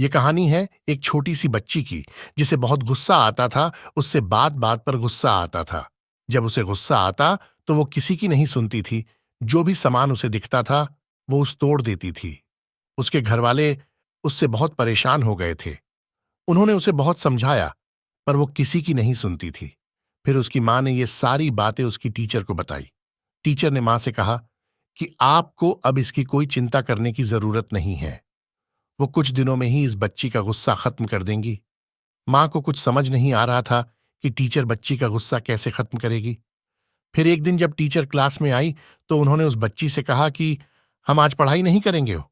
ये कहानी है एक छोटी सी बच्ची की, जिसे बहुत गुस्सा आता था। उससे बात बात पर गुस्सा आता था। जब उसे गुस्सा आता तो वो किसी की नहीं सुनती थी। जो भी सामान उसे दिखता था वो उस तोड़ देती थी। उसके घर वाले उससे बहुत परेशान हो गए थे। उन्होंने उसे बहुत समझाया, पर वो किसी की नहीं सुनती थी। फिर उसकी माँ ने ये सारी बातें उसकी टीचर को बताई। टीचर ने माँ से कहा कि आपको अब इसकी कोई चिंता करने की जरूरत नहीं है। वो कुछ दिनों में ही इस बच्ची का गुस्सा खत्म कर देंगी। माँ को कुछ समझ नहीं आ रहा था कि टीचर बच्ची का गुस्सा कैसे खत्म करेगी। फिर एक दिन जब टीचर क्लास में आई तो उन्होंने उस बच्ची से कहा कि हम आज पढ़ाई नहीं करेंगे हो,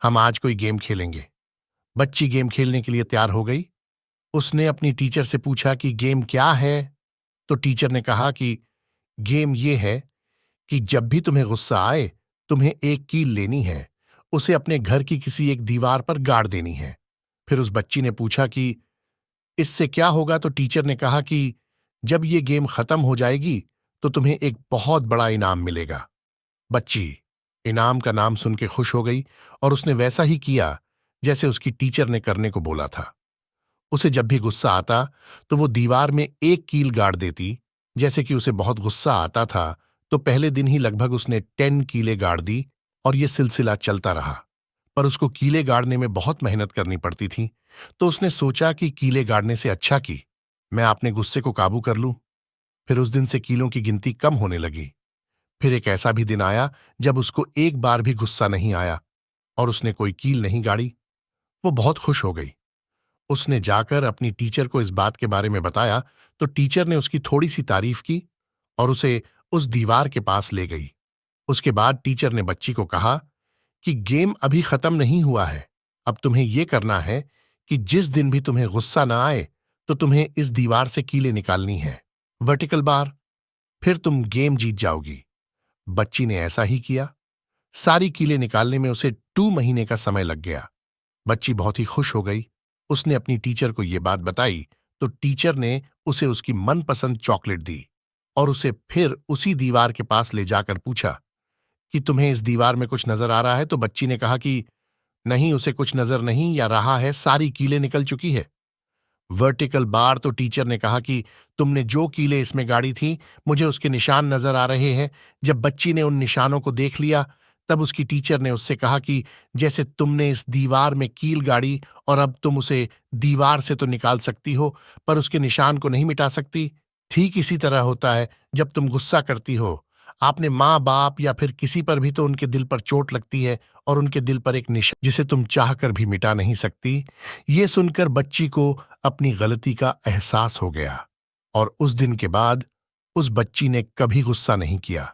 हम आज कोई गेम खेलेंगे। बच्ची गेम खेलने के लिए तैयार हो गई। उसने अपनी टीचर से पूछा कि गेम क्या है। तो टीचर ने कहा कि गेम ये है कि जब भी तुम्हें गुस्सा आए, तुम्हें एक कील लेनी है, उसे अपने घर की किसी एक दीवार पर गाड़ देनी है। फिर उस बच्ची ने पूछा कि इससे क्या होगा। तो टीचर ने कहा कि जब ये गेम खत्म हो जाएगी तो तुम्हें एक बहुत बड़ा इनाम मिलेगा। बच्ची इनाम का नाम सुन के खुश हो गई और उसने वैसा ही किया जैसे उसकी टीचर ने करने को बोला था। उसे जब भी गुस्सा आता तो वो दीवार में एक कील गाड़ देती। जैसे कि उसे बहुत गुस्सा आता था तो पहले दिन ही लगभग उसने 10 कीलें गाड़ दी और ये सिलसिला चलता रहा। पर उसको कीले गाड़ने में बहुत मेहनत करनी पड़ती थी। तो उसने सोचा कि कीले गाड़ने से अच्छा कि मैं अपने गुस्से को काबू कर लूं। फिर उस दिन से कीलों की गिनती कम होने लगी। फिर एक ऐसा भी दिन आया जब उसको एक बार भी गुस्सा नहीं आया और उसने कोई कील नहीं गाड़ी। वो बहुत खुश हो गई। उसने जाकर अपनी टीचर को इस बात के बारे में बताया तो टीचर ने उसकी थोड़ी सी तारीफ की और उसे उस दीवार के पास ले गई। उसके बाद टीचर ने बच्ची को कहा कि गेम अभी खत्म नहीं हुआ है। अब तुम्हें यह करना है कि जिस दिन भी तुम्हें गुस्सा ना आए तो तुम्हें इस दीवार से कीलें निकालनी है, वर्टिकल बार। फिर तुम गेम जीत जाओगी। बच्ची ने ऐसा ही किया। सारी कीलें निकालने में उसे 2 महीने का समय लग गया। बच्ची बहुत ही खुश हो गई। उसने अपनी टीचर को यह बात बताई तो टीचर ने उसे उसकी मनपसंद चॉकलेट दी और उसे फिर उसी दीवार के पास ले जाकर पूछा कि तुम्हें इस दीवार में कुछ नजर आ रहा है। तो बच्ची ने कहा कि नहीं, उसे कुछ नजर नहीं या रहा है, सारी कीलें निकल चुकी है। Vertical bar. तो टीचर ने कहा कि तुमने जो कीलें इसमें गाड़ी थी, मुझे उसके निशान नजर आ रहे हैं। जब बच्ची ने उन निशानों को देख लिया तब उसकी टीचर ने उससे कहा कि जैसे तुमने इस दीवार में कील गाड़ी और अब तुम उसे दीवार से तो निकाल सकती हो पर उसके निशान को नहीं मिटा सकती। ठीक इसी तरह होता है जब तुम गुस्सा करती हो। आपने माँ बाप या फिर किसी पर भी तो उनके दिल पर चोट लगती है और उनके दिल पर एक निशान जिसे तुम चाहकर भी मिटा नहीं सकती। ये सुनकर बच्ची को अपनी गलती का एहसास हो गया और उस दिन के बाद उस बच्ची ने कभी गुस्सा नहीं किया।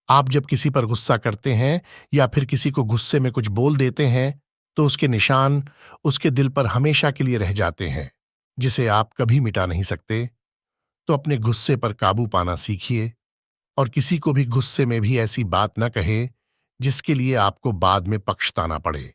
आप जब किसी पर गुस्सा करते हैं या फिर किसी को गुस्से में कुछ बोल देते हैं तो उसके निशान उसके दिल पर हमेशा के लिए रह जाते हैं, जिसे आप कभी मिटा नहीं सकते। तो अपने गुस्से पर काबू पाना सीखिए और किसी को भी गुस्से में भी ऐसी बात न कहे जिसके लिए आपको बाद में पछताना पड़े।